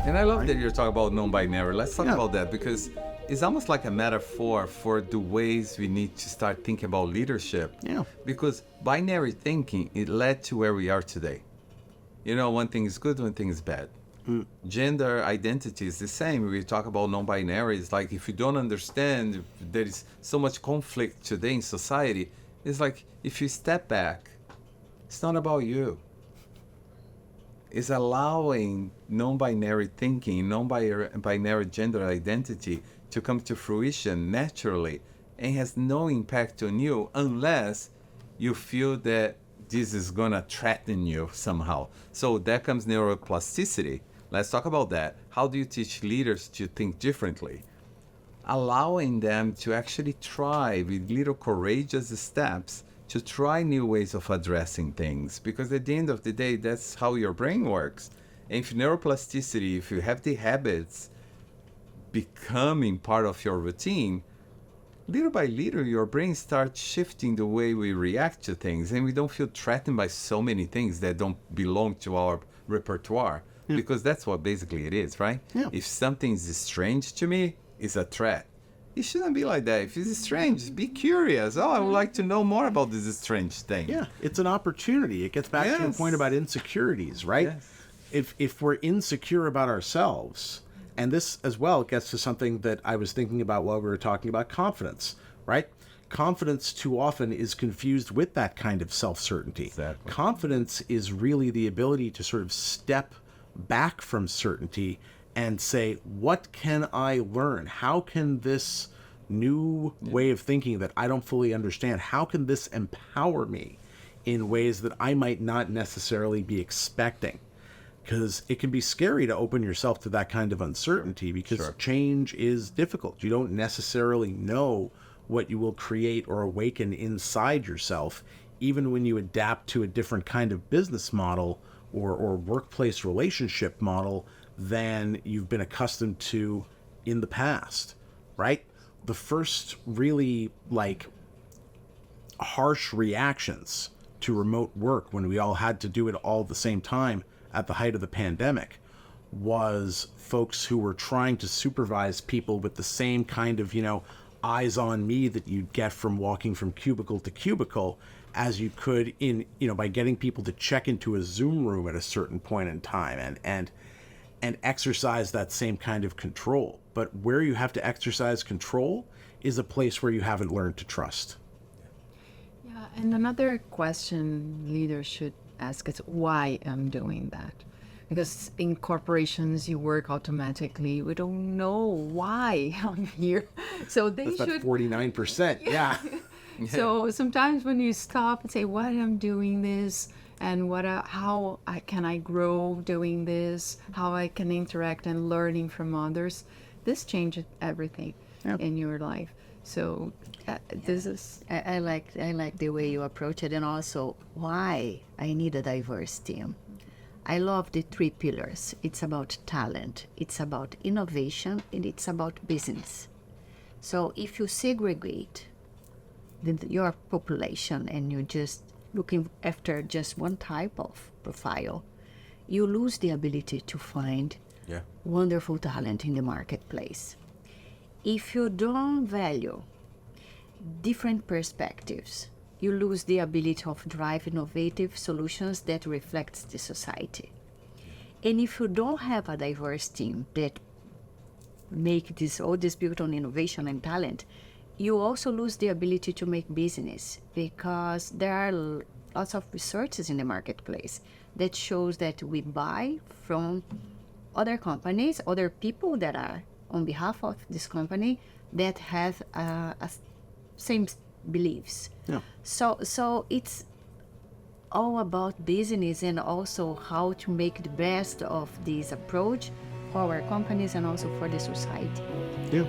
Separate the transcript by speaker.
Speaker 1: And I love that you're talking about non-binary. Let's talk about that, because it's almost like a metaphor for the ways we need to start thinking about leadership.
Speaker 2: Yeah.
Speaker 1: Because binary thinking, it led to where we are today. You know, one thing is good, one thing is bad. Gender identity is the same. We talk about non-binary. It's like, if you don't understand, there is so much conflict today in society. It's like, if you step back, it's not about you. Is allowing non-binary thinking, non-binary gender identity to come to fruition naturally, and has no impact on you unless you feel that this is gonna threaten you somehow. So that comes neuroplasticity. Let's talk about that. How do you teach leaders to think differently? Allowing them to actually try with little courageous steps to try new ways of addressing things, because at the end of the day, that's how your brain works. And if neuroplasticity, if you have the habits becoming part of your routine, little by little, your brain starts shifting the way we react to things, and we don't feel threatened by so many things that don't belong to our repertoire, because that's what basically it is, right?
Speaker 2: Yeah.
Speaker 1: If something is strange to me, it's a threat. It shouldn't be like that. If it's strange, be curious. Oh, I would like to know more about this strange thing.
Speaker 2: Yeah, it's an opportunity. It gets back to your point about insecurities, right?
Speaker 1: Yes.
Speaker 2: If we're insecure about ourselves, and this as well gets to something that I was thinking about while we were talking about confidence, right? Confidence too often is confused with that kind of self-certainty.
Speaker 1: Exactly.
Speaker 2: Confidence is really the ability to sort of step back from certainty and say, what can I learn? How can this new way of thinking that I don't fully understand, how can this empower me in ways that I might not necessarily be expecting? Because it can be scary to open yourself to that kind of uncertainty, because change is difficult. You don't necessarily know what you will create or awaken inside yourself, even when you adapt to a different kind of business model or workplace relationship model than you've been accustomed to in the past, right? The first really harsh reactions to remote work, when we all had to do it all at the same time at the height of the pandemic, was folks who were trying to supervise people with the same kind of, eyes on me that you'd get from walking from cubicle to cubicle as you could by getting people to check into a Zoom room at a certain point in time and exercise that same kind of control. But where you have to exercise control is a place where you haven't learned to trust.
Speaker 3: Yeah, and another question leaders should ask is why I'm doing that. Because in corporations, you work automatically. We don't know why I'm here. So they
Speaker 2: That's
Speaker 3: should...
Speaker 2: About 49%, yeah.
Speaker 3: So sometimes when you stop and say, why I'm doing this, and how can I grow doing this, how I can interact and learning from others, this changes everything in your life. So this is...
Speaker 4: I like the way you approach it, and also why I need a diverse team. I love the 3 pillars. It's about talent, it's about innovation, and it's about business. So if you segregate your population and you're just looking after just one type of profile, you lose the ability to find wonderful talent in the marketplace. If you don't value different perspectives, you lose the ability of drive innovative solutions that reflects the society. And if you don't have a diverse team that make all this built on innovation and talent, you also lose the ability to make business, because there are lots of researches in the marketplace that shows that we buy from other companies, other people that are on behalf of this company that have same beliefs.
Speaker 2: Yeah.
Speaker 4: So it's all about business, and also how to make the best of this approach for our companies and also for the society.
Speaker 2: Yeah.